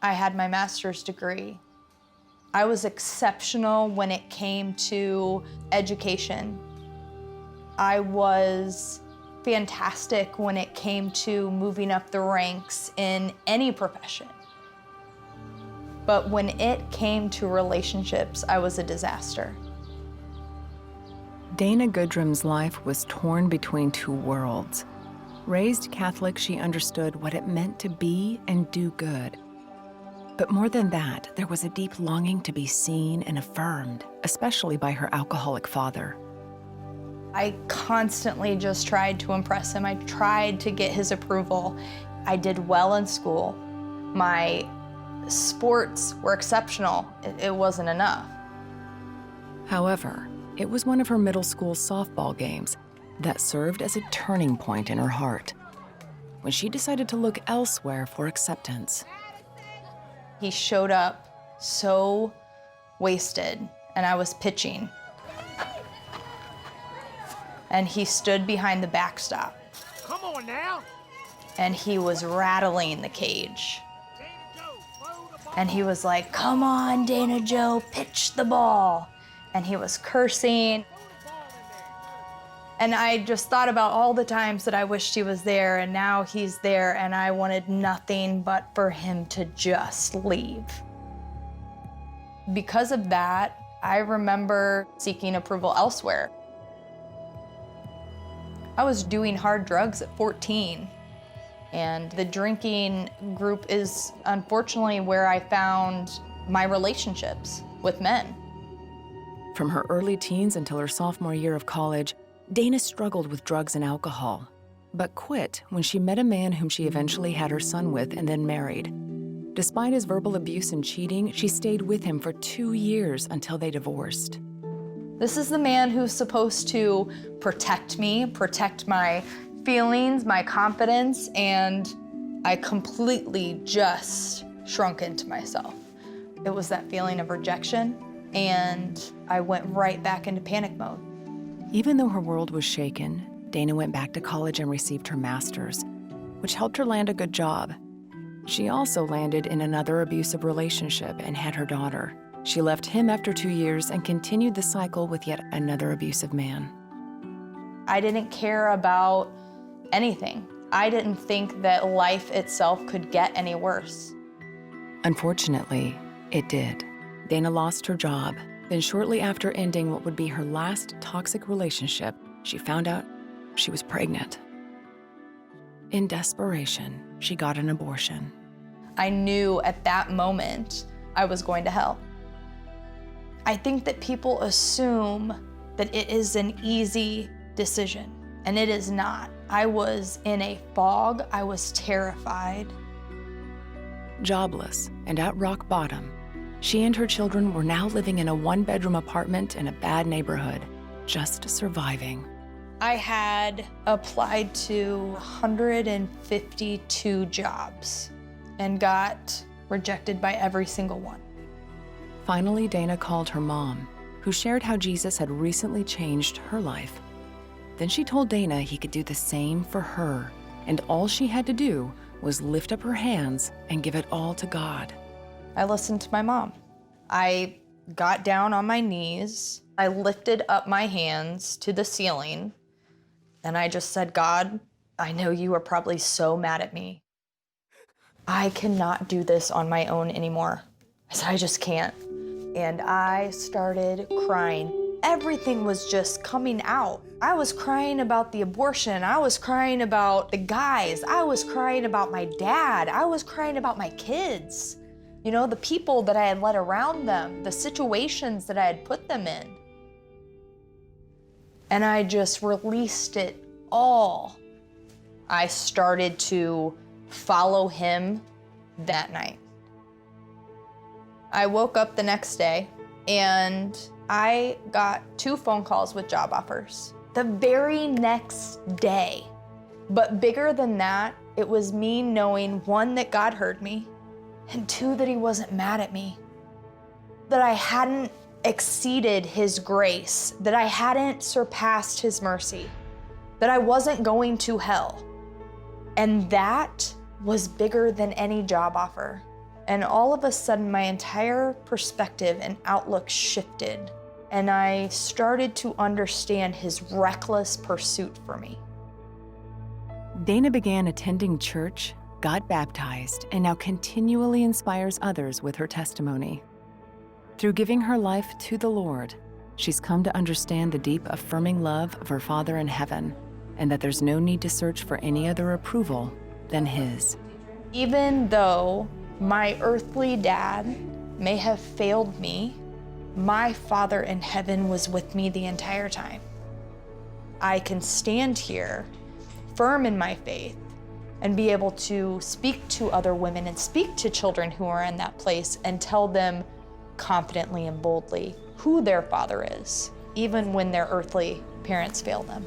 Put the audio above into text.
I had my master's degree. I was exceptional when it came to education. I was fantastic when it came to moving up the ranks in any profession. But when it came to relationships, I was a disaster. Dana Goodrum's life was torn between two worlds. Raised Catholic, she understood what it meant to be and do good. But more than that, there was a deep longing to be seen and affirmed, especially by her alcoholic father. I constantly just tried to impress him. I tried to get his approval. I did well in school. My sports were exceptional. It wasn't enough. However, it was one of her middle school softball games that served as a turning point in her heart, when she decided to look elsewhere for acceptance. He showed up so wasted, and I was pitching. And he stood behind the backstop. Come on now. And he was rattling the cage. And he was like, "Come on, Dana Joe, pitch the ball." And he was cursing. And I just thought about all the times that I wished he was there, and now he's there, and I wanted nothing but for him to just leave. Because of that, I remember seeking approval elsewhere. I was doing hard drugs at 14, and the drinking group is unfortunately where I found my relationships with men. From her early teens until her sophomore year of college, Dana struggled with drugs and alcohol, but quit when she met a man whom she eventually had her son with and then married. Despite his verbal abuse and cheating, she stayed with him for 2 years until they divorced. This is the man who's supposed to protect me, protect my feelings, my confidence, and I completely just shrunk into myself. It was that feeling of rejection, and I went right back into panic mode. Even though her world was shaken, Dana went back to college and received her master's, which helped her land a good job. She also landed in another abusive relationship and had her daughter. She left him after 2 years and continued the cycle with yet another abusive man. I didn't care about anything. I didn't think that life itself could get any worse. Unfortunately, it did. Dana lost her job. Then shortly after ending what would be her last toxic relationship, she found out she was pregnant. In desperation, she got an abortion. I knew at that moment I was going to hell. I think that people assume that it is an easy decision, and it is not. I was in a fog. I was terrified. Jobless and at rock bottom, she and her children were now living in a one-bedroom apartment in a bad neighborhood, just surviving. I had applied to 152 jobs and got rejected by every single one. Finally, Dana called her mom, who shared how Jesus had recently changed her life. Then she told Dana he could do the same for her, and all she had to do was lift up her hands and give it all to God. I listened to my mom. I got down on my knees. I lifted up my hands to the ceiling, and I just said, "God, I know you are probably so mad at me. I cannot do this on my own anymore. I said, I just can't." And I started crying. Everything was just coming out. I was crying about the abortion. I was crying about the guys. I was crying about my dad. I was crying about my kids. You know, the people that I had let around them, the situations that I had put them in. And I just released it all. I started to follow him that night. I woke up the next day and I got 2 phone calls with job offers the very next day. But bigger than that, it was me knowing, 1, that God heard me, and 2, that he wasn't mad at me, that I hadn't exceeded his grace, that I hadn't surpassed his mercy, that I wasn't going to hell. And that was bigger than any job offer. And all of a sudden, my entire perspective and outlook shifted, and I started to understand his reckless pursuit for me. Dana began attending church, got baptized, and now continually inspires others with her testimony. Through giving her life to the Lord, she's come to understand the deep, affirming love of her Father in heaven, and that there's no need to search for any other approval than His. Even though my earthly dad may have failed me, my Father in heaven was with me the entire time. I can stand here, firm in my faith, and be able to speak to other women and speak to children who are in that place and tell them confidently and boldly who their father is, even when their earthly parents fail them.